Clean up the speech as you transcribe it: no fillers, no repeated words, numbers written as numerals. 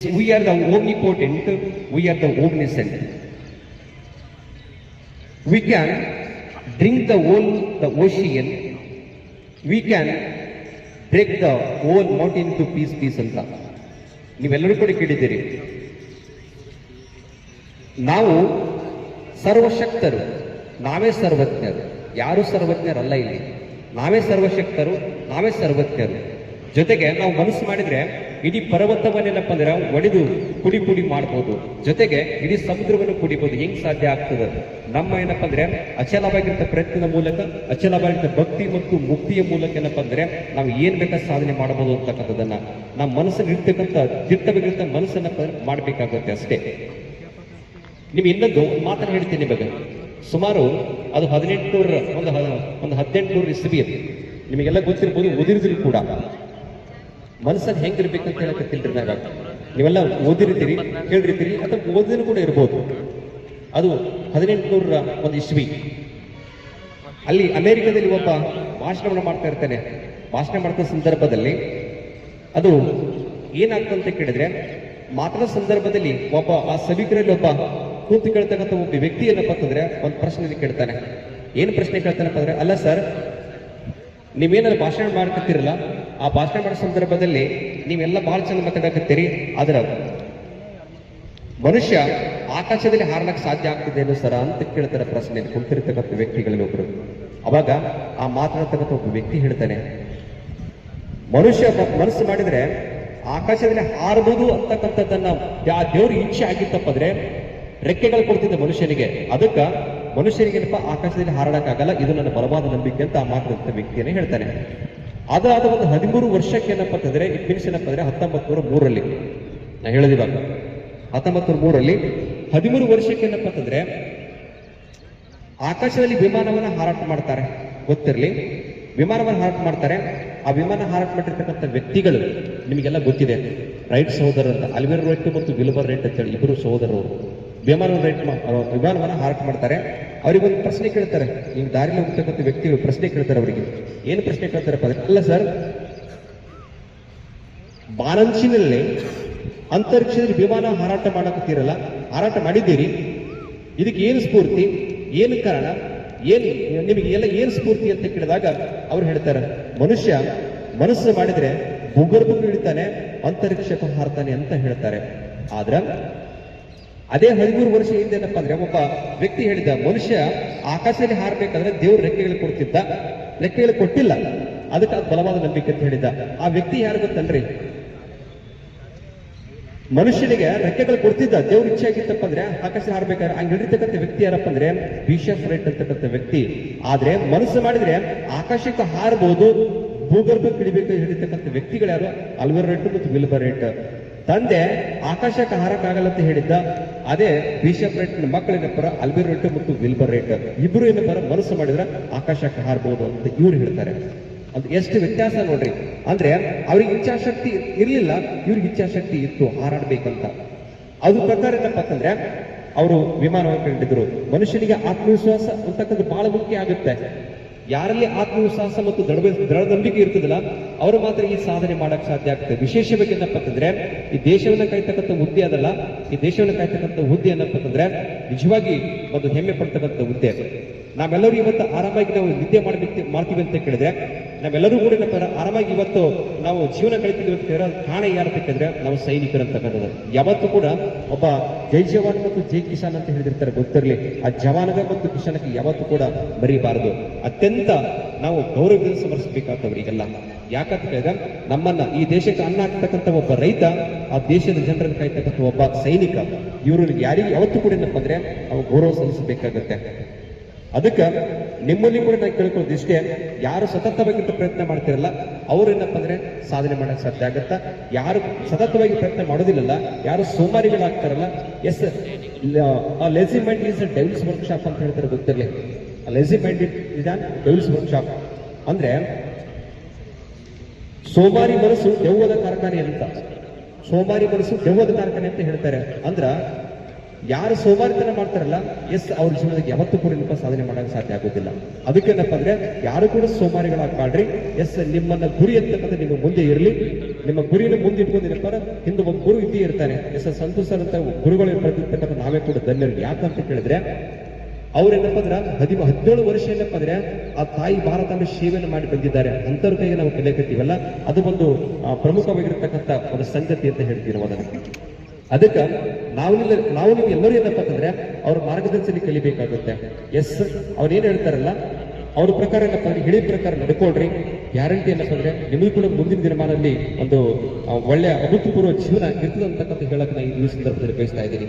We are the omnipotent, we are the omniscient. We can drink the ocean, we can break the whole mountain to piece ಅಂತ ನೀವೆಲ್ಲರೂ ಕೂಡ ಕೇಳಿದ್ದೀರಿ. ನಾವು ಸರ್ವಶಕ್ತರು, ನಾವೇ ಸರ್ವಜ್ಞರು, ಯಾರು ಸರ್ವಜ್ಞರಲ್ಲ ಇಲ್ಲಿ. ನಾವೇ ಸರ್ವಶಕ್ತರು, ನಾವೇ ಸರ್ವಜ್ಞರು. ಜೊತೆಗೆ ನಾವು ಮನಸ್ಸು ಮಾಡಿದ್ರೆ ಇಡೀ ಪರ್ವತವನ್ನೇನಪ್ಪ ಅಂದ್ರೆ ಒಡೆದು ಪುಡಿ ಪುಡಿ ಮಾಡ್ಬೋದು. ಜೊತೆಗೆ ಇಡೀ ಸಮುದ್ರವನ್ನು ಕುಡಿಬಹುದು. ಹೆಂಗ್ ಸಾಧ್ಯ ಆಗ್ತದೆ? ನಮ್ಮ ಏನಪ್ಪಾ ಅಂದ್ರೆ ಅಚಲವಾಗಿರ್ತ ಪ್ರಯತ್ನದ ಮೂಲಕ, ಅಚಲವಾಗಿರ್ತ ಭಕ್ತಿ ಮತ್ತು ಮುಕ್ತಿಯ ಮೂಲಕ ಏನಪ್ಪಾ ಅಂದ್ರೆ ನಾವು ಏನ್ ಬೇಕಾದ ಸಾಧನೆ ಮಾಡಬಹುದು ಅಂತಕ್ಕಂಥದನ್ನ ನಮ್ಮ ಮನಸ್ಸಲ್ಲಿ ಇರ್ತಕ್ಕಂಥ ದಿಟ್ಟವಾಗಿರ್ತ ಮನಸ್ಸನ್ನ ಮಾಡ್ಬೇಕಾಗುತ್ತೆ ಅಷ್ಟೇ. ನೀವು ಇನ್ನೊಂದು ಮಾತನ್ನು ಹೇಳ್ತೀನಿ ಇವಾಗ. ಸುಮಾರು ಅದು 1800 ಇಸ್ವಿ ಅದು ನಿಮಗೆಲ್ಲ ಗೊತ್ತಿರ್ಬೋದು, ಓದಿರಿದ್ರು ಕೂಡ. ಮನಸ್ಸನ್ನು ಹೆಂಗಿರ್ಬೇಕಂತ ಹೇಳಕತ್ತಿಲ್ರಿ ನಾಗ. ನೀವೆಲ್ಲ ಓದಿರ್ತೀರಿ, ಕೇಳಿರ್ತೀರಿ, ಅಥವಾ ಓದಿದ್ರು ಕೂಡ ಇರ್ಬೋದು. ಅದು 1801 ಇಸ್ವಿ ಅಲ್ಲಿ ಅಮೆರಿಕದಲ್ಲಿ ಒಬ್ಬ ಭಾಷಣವನ್ನು ಮಾಡ್ತಾ ಇರ್ತಾನೆ. ಭಾಷಣ ಮಾಡ್ತಾ ಸಂದರ್ಭದಲ್ಲಿ ಅದು ಏನಾಗ್ತಂತ ಕೇಳಿದ್ರೆ, ಮಾತ್ರ ಸಂದರ್ಭದಲ್ಲಿ ಒಬ್ಬ ಆ ಸಭಿಕರಲ್ಲಿ ಒಬ್ಬ ಕೂತು ಕೇಳ್ತಕ್ಕಂಥ ಒಬ್ಬ ವ್ಯಕ್ತಿ ಏನಪ್ಪ ಅಂತಂದ್ರೆ ಒಂದು ಪ್ರಶ್ನೆ ಕೇಳ್ತಾನೆ. ಏನು ಪ್ರಶ್ನೆ ಕೇಳ್ತಾನಪ್ಪ ಅಂದ್ರೆ, ಅಲ್ಲ ಸರ್, ನೀವೇನಾದ್ರು ಭಾಷಣ ಮಾಡ್ಕತ್ತೀರಲ್ಲ, ಆ ಭಾಷಣ ಮಾಡೋ ಸಂದರ್ಭದಲ್ಲಿ ನೀವೆಲ್ಲ ಬಹಳ ಚೆನ್ನಾಗಿ ಮಾತಾಡಕತ್ತೀರಿ, ಆದ್ರ ಮನುಷ್ಯ ಆಕಾಶದಲ್ಲಿ ಹಾರಲಕ್ಕೆ ಸಾಧ್ಯ ಆಗ್ತಿದೇನು ಸರ ಅಂತ ಕೇಳ್ತಾರೆ ಪ್ರಶ್ನೆ ಕುಂತಿರ್ತಕ್ಕಂಥ ವ್ಯಕ್ತಿಗಳಲ್ಲಿ ಒಬ್ರು. ಅವಾಗ ಆ ಮಾತನಾಡ್ತಕ್ಕಂಥ ಒಬ್ಬ ವ್ಯಕ್ತಿ ಹೇಳ್ತಾನೆ, ಮನುಷ್ಯ ಮನಸ್ಸು ಮಾಡಿದ್ರೆ ಆಕಾಶದಲ್ಲಿ ಹಾರಬಹುದು ಅಂತಕ್ಕಂಥದ್ದನ್ನ ದೇವ್ರ ಇಚ್ಛೆ ಆಗಿತ್ತಪ್ಪಾದ್ರೆ ರೆಕ್ಕೆಗಳು ಕೊಡ್ತಿದ್ದ ಮನುಷ್ಯನಿಗೆ. ಅದಕ್ಕ ಮನುಷ್ಯನಿಗೇನಪ್ಪ ಆಕಾಶದಲ್ಲಿ ಹಾರಾಡಕ್ಕಾಗಲ್ಲ, ಇದು ನನ್ನ ಬಲವಾದ ನಂಬಿಕೆ ಅಂತ ಆ ಮಾತನಾಡುತ್ತ ವ್ಯಕ್ತಿಯನ್ನೇ ಹೇಳ್ತಾನೆ. ಅದಾದ ಒಂದು 13 ವರ್ಷಕ್ಕೆ ಏನಪ್ಪ ಅಂತಂದ್ರೆ ಫಿನಿಶ್ ಏನಪ್ಪ ಅಂದ್ರೆ 1903 ನಾ ಹೇಳಿದಿವಾಗ 1903 13 ವರ್ಷಕ್ಕೆ ಏನಪ್ಪ ಅಂತಂದ್ರೆ ಆಕಾಶದಲ್ಲಿ ವಿಮಾನವನ್ನ ಹಾರಾಟ ಮಾಡ್ತಾರೆ. ಗೊತ್ತಿರಲಿ, ವಿಮಾನವನ್ನು ಹಾರಾಟ ಮಾಡ್ತಾರೆ. ಆ ವಿಮಾನ ಹಾರಾಟ ಮಾಡಿರ್ತಕ್ಕಂಥ ವ್ಯಕ್ತಿಗಳು ನಿಮಗೆಲ್ಲ ಗೊತ್ತಿದೆ. ರೈಟ್ ಸಹೋದರರು ಅಂತ, ಆಲಿವರ್ ರೈಟ್ ಮತ್ತು ವಿಲ್ಬರ್ ರೈಟ್ ಅಂತ ಹೇಳಿ ಇಬ್ಬರು ಸಹೋದರರು ವಿಮಾನವನ್ನ ಹಾರಾಟ ಮಾಡ್ತಾರೆ. ಅವರಿಗೊಂದು ಪ್ರಶ್ನೆ ಕೇಳ್ತಾರೆ. ನೀವು ದಾರಿಯಲ್ಲಿ ಹೋಗ್ತಕ್ಕಂಥ ವ್ಯಕ್ತಿಗಳು ಪ್ರಶ್ನೆ ಕೇಳ್ತಾರೆ. ಅವರಿಗೆ ಏನು ಪ್ರಶ್ನೆ ಕೇಳ್ತಾರಪ್ಪ ಅಂದ್ರೆ, ಅಲ್ಲ ಸರ್, ಬಾನಂಚಿನಲ್ಲಿ ಅಂತರಿಕ್ಷದಲ್ಲಿ ವಿಮಾನ ಹಾರಾಟ ಮಾಡಕತ್ತೀರಲ್ಲ, ಹಾರಾಟ ಮಾಡಿದ್ದೀರಿ, ಇದಕ್ಕೆ ಏನು ಸ್ಫೂರ್ತಿ, ಏನು ಕಾರಣ, ನಿಮಗೆ ಎಲ್ಲ ಏನು ಸ್ಫೂರ್ತಿ ಅಂತ ಕೇಳಿದಾಗ ಅವ್ರು ಹೇಳ್ತಾರೆ, ಮನುಷ್ಯ ಮನಸ್ಸು ಮಾಡಿದ್ರೆ ಭೂಗರ್ಭಕ್ಕೂ ಇಳಿತಾನೆ, ಅಂತರಿಕ್ಷಕ್ಕೂ ಹಾರ್ತಾನೆ ಅಂತ ಹೇಳ್ತಾರೆ. ಆದ್ರ ಅದೇ 13 ವರ್ಷ ಹಿಂದೆ ಏನಪ್ಪ ಅಂದ್ರೆ ಒಬ್ಬ ವ್ಯಕ್ತಿ ಹೇಳಿದ, ಮನುಷ್ಯ ಆಕಾಶದಲ್ಲಿ ಹಾರಬೇಕಾದ್ರೆ ದೇವ್ರ ರೆಕ್ಕೆಗಳು ಕೊಡ್ತಿದ್ದ, ರೆಕ್ಕೆಗಳು ಕೊಟ್ಟಿಲ್ಲ, ಅದಕ್ಕೆ ಅದು ಬಲವಾದ ನಂಬಿಕೆ ಅಂತ ಹೇಳಿದ್ದ. ಆ ವ್ಯಕ್ತಿ ಯಾರು ಗೊತ್ತಲ್ರಿ? ಮನುಷ್ಯನಿಗೆ ರೆಕ್ಕೆಗಳು ಕೊಡ್ತಿದ್ದ, ದೇವ್ರ ಇಚ್ಛೆ ಆಗಿತ್ತಪ್ಪ ಅಂದ್ರೆ ಆಕಾಶ ಹಾರಬೇಕಾದ್ರೆ ಹಂಗೆ ಹಿಡಿತಕ್ಕಂಥ ವ್ಯಕ್ತಿ ಯಾರಪ್ಪ ಅಂದ್ರೆ ಬಿಷಪ್ ರೈಟ್ ಅಂತಕ್ಕಂಥ ವ್ಯಕ್ತಿ. ಆದ್ರೆ ಮನಸ್ಸು ಮಾಡಿದ್ರೆ ಆಕಾಶಕ್ಕೆ ಹಾರಬಹುದು, ಭೂಗರ್ಭಕ್ಕೆ ಇಳಿಬೇಕು ಹಿಡಿತಕ್ಕಂಥ ವ್ಯಕ್ತಿಗಳು ಯಾರು? ಆಲಿವರ್ ರೈಟ್ ಮತ್ತು ವಿಲ್ಬರ್ ರೈಟ್. ತಂದೆ ಆಕಾಶಕ್ಕೆ ಹಾರಕ್ಕಾಗಲ್ಲ ಅಂತ ಹೇಳಿದ್ದ, ಅದೇ ಬಿಷಪ್ ರೈಟ್ ಮಕ್ಕಳಿನ ಪರ ಆಲಿವರ್ ರೈಟ್ ಮತ್ತು ವಿಲ್ಬರ್ ರೈಟ್ ಇಬ್ರು ಏನ ಪರ ಮನಸ್ಸು ಮಾಡಿದ್ರೆ ಆಕಾಶಕ್ಕೆ ಹಾರಬಹುದು ಅಂತ ಇವ್ರು ಹೇಳ್ತಾರೆ. ಅದು ಎಷ್ಟು ವ್ಯತ್ಯಾಸ ನೋಡ್ರಿ. ಅಂದ್ರೆ ಅವ್ರಿಗೆ ಇಚ್ಛಾಶಕ್ತಿ ಇರ್ಲಿಲ್ಲ, ಇವ್ರಿಗೆ ಇಚ್ಛಾಶಕ್ತಿ ಇತ್ತು ಹಾರಾಡ್ಬೇಕಂತ. ಅದು ಪ್ರಕಾರ ಏನಪ್ಪ ಅಂತಂದ್ರೆ ಅವರು ವಿಮಾನವನ್ನು ಕಂಡಿದ್ರು. ಮನುಷ್ಯನಿಗೆ ಆತ್ಮವಿಶ್ವಾಸ ಅಂತಕ್ಕಂಥ ಬಹಳ ಮುಖ್ಯ ಆಗುತ್ತೆ. ಯಾರಲ್ಲಿ ಆತ್ಮವಿಶ್ವಾಸ ಮತ್ತು ದೃಢ ನಂಬಿಕೆ ಇರ್ತದಲ್ಲ, ಅವರು ಮಾತ್ರ ಈ ಸಾಧನೆ ಮಾಡಕ್ ಸಾಧ್ಯ ಆಗ್ತದೆ. ವಿಶೇಷವಾಗಿ ಏನಪ್ಪ ಅಂತಂದ್ರೆ ಈ ದೇಶವನ್ನ ಕಾಯ್ತಕ್ಕಂಥ ಹುದ್ದೆ ಅದಲ್ಲ, ಈ ದೇಶವನ್ನ ಕಾಯ್ತಕ್ಕಂಥ ಹುದ್ದೆ ಏನಪ್ಪ ಅಂತಂದ್ರೆ ನಿಜವಾಗಿ ಒಂದು ಹೆಮ್ಮೆ ಪಡ್ತಕ್ಕಂಥ ಹುದ್ದೆ. ನಾವೆಲ್ಲರೂ ಇವತ್ತು ಆರಾಮಾಗಿ ನಾವು ನಿದ್ದೆ ಮಾಡ್ತೀವಿ ಅಂತ ಕೇಳಿದ್ರೆ, ನಾವೆಲ್ಲರೂ ಕೂಡ ಏನಪ್ಪ ಆರಾಮಾಗಿ ಇವತ್ತು ನಾವು ಜೀವನ ಕಳಿತೀವಿ ಅಂತ ಹೇಳಿದ್ರೆ ಕಾರಣ ಯಾರು ಕೇಳಿದ್ರೆ ನಾವು ಸೈನಿಕರು ಅಂತಕ್ಕಂಥದ್ದು. ಯಾವತ್ತೂ ಕೂಡ ಒಬ್ಬ ಜೈ ಜವಾನ್ ಮತ್ತು ಜೈ ಕಿಸಾನ್ ಅಂತ ಹೇಳಿದಿರ್ತಾರೆ, ಗೊತ್ತಿರಲಿ. ಆ ಜವಾನಗ ಮತ್ತು ಕಿಸಾನಕ್ಕೆ ಯಾವತ್ತೂ ಕೂಡ ಮರಿಬಾರದು. ಅತ್ಯಂತ ನಾವು ಗೌರವದಿಂದ ಸಮರ್ಸಬೇಕಾಗ್ತವ್ರಿಗೆಲ್ಲ. ಯಾಕಂತ ಹೇಳಿದ್ರೆ ನಮ್ಮನ್ನ ಈ ದೇಶಕ್ಕೆ ಅನ್ನ ಹಾಕ್ತಕ್ಕಂಥ ಒಬ್ಬ ರೈತ, ಆ ದೇಶದ ಜನರನ್ನು ಕಾಯ್ತಕ್ಕಂಥ ಒಬ್ಬ ಸೈನಿಕ, ಇವರು ಯಾರಿಗೆ ಯಾವತ್ತೂ ಕೂಡ ಏನಪ್ಪ ಅಂದ್ರೆ ನಾವು ಗೌರವ ಸಲ್ಲಿಸಬೇಕಾಗತ್ತೆ. ಅದಕ್ಕೆ ನಿಮ್ಮಲ್ಲಿ ಕೂಡ ನಾನು ಕೇಳ್ಕೊಳ್ಳೋದು ಇಷ್ಟೇ, ಯಾರು ಸತತವಾಗಿ ಪ್ರಯತ್ನ ಮಾಡ್ತಿರಲ್ಲ ಅವ್ರು ಏನಪ್ಪ ಅಂದ್ರೆ ಸಾಧನೆ ಮಾಡಕ್ ಸಾಧ್ಯ ಆಗತ್ತ. ಯಾರು ಸತತವಾಗಿ ಪ್ರಯತ್ನ ಮಾಡೋದಿಲ್ಲಲ್ಲ, ಯಾರು ಸೋಮಾರಿಗಳಾಗ್ತಾರಲ್ಲ, as lazy mind is devil's workshop ಅಂತ ಹೇಳ್ತಾರೆ, ಗೊತ್ತಿರಲಿ. Lazy mind is devil's workshop ಅಂದ್ರೆ ಸೋಮಾರಿ ಮನಸ್ಸು ದೆವ್ವದ ಕಾರ್ಖಾನೆ ಅಂತ. ಸೋಮಾರಿ ಮನಸ್ಸು ದೆವ್ವದ ಕಾರ್ಖಾನೆ ಅಂತ ಹೇಳ್ತಾರೆ. ಅಂದ್ರ ಯಾರು ಸೋಮಾರಿತನ ಮಾಡ್ತಾರಲ್ಲ ಎಸ್ ಅವ್ರ ಜೀವನದಲ್ಲಿ ಯಾವತ್ತೂ ಕೂಡ ಏನಪ್ಪ ಸಾಧನೆ ಮಾಡಕ್ಕೆ ಸಾಧ್ಯ ಆಗೋದಿಲ್ಲ. ಅದಕ್ಕೇನಪ್ಪ ಅಂದ್ರೆ ಯಾರು ಕೂಡ ಸೋಮಾರಿಗಳಾಗ್ಬಾಡ್ರಿ. ಎಸ್ ನಿಮ್ಮನ್ನ ಗುರಿ ಅಂತಕ್ಕಂಥ ನಿಮ್ಮ ಮುಂದೆ ಇರಲಿ. ನಿಮ್ಮ ಗುರಿನ ಮುಂದೆ ಇಟ್ಕೊಂಡಿರಪ್ಪ ಹಿಂದೆ ಒಬ್ಬ ಗುರು ಇದ್ದೇ ಇರ್ತಾನೆ. ಎಸ್ ಸಂತೋಷ ಅಂತ ಗುರುಗಳು ಇರ್ತಕ್ಕಂಥ ನಾವೇ ಕೂಡ ಧನ್ಯರು. ಯಾಕಂತ ಕೇಳಿದ್ರೆ ಅವ್ರೇನಪ್ಪ ಅಂದ್ರೆ 17 ವರ್ಷ ಏನಪ್ಪ ಅಂದ್ರೆ ಆ ತಾಯಿ ಭಾರತನ ಸೇವೆಯನ್ನು ಮಾಡಿ ಬಂದಿದ್ದಾರೆ. ಅಂತರ ಕೈಗೆ ನಾವು ಕಲಿಯಕತ್ತೀವಲ್ಲ, ಅದು ಒಂದು ಪ್ರಮುಖವಾಗಿರ್ತಕ್ಕಂಥ ಒಂದು ಸಂಗತಿ ಅಂತ ಹೇಳ್ತೀವಿ ನಾವು ಅದನ್ನು. ಅದಕ್ಕೆ ನಾವು ನೀವು ಎಲ್ಲರೂ ಏನಪ್ಪ ಅಂತಂದ್ರೆ ಅವ್ರ ಮಾರ್ಗದರ್ಶನ ಕಲಿಬೇಕಾಗುತ್ತೆ. ಎಸ್ ಅವ್ರೇನ್ ಹೇಳ್ತಾರಲ್ಲ ಅವ್ರ ಪ್ರಕಾರ ಏನಪ್ಪ ಅಂದ್ರೆ ಹಿಡಿ ಪ್ರಕಾರ ನಡ್ಕೊಳ್ರಿ. ಗ್ಯಾರಂಟಿ ಏನಪ್ಪ ಅಂದ್ರೆ ನಿಮಗೂ ಕೂಡ ಮುಂದಿನ ದಿನಮಾನದಲ್ಲಿ ಒಂದು ಒಳ್ಳೆಯ ಅಭೂತಪೂರ್ವ ಜೀವನ ಇರ್ತದೆ ಅಂತಕ್ಕಂಥ ಹೇಳಕ್ ನಾನು ಈ ಸಂದರ್ಭದಲ್ಲಿ ಬಯಸ್ತಾ ಇದ್ದೀನಿ.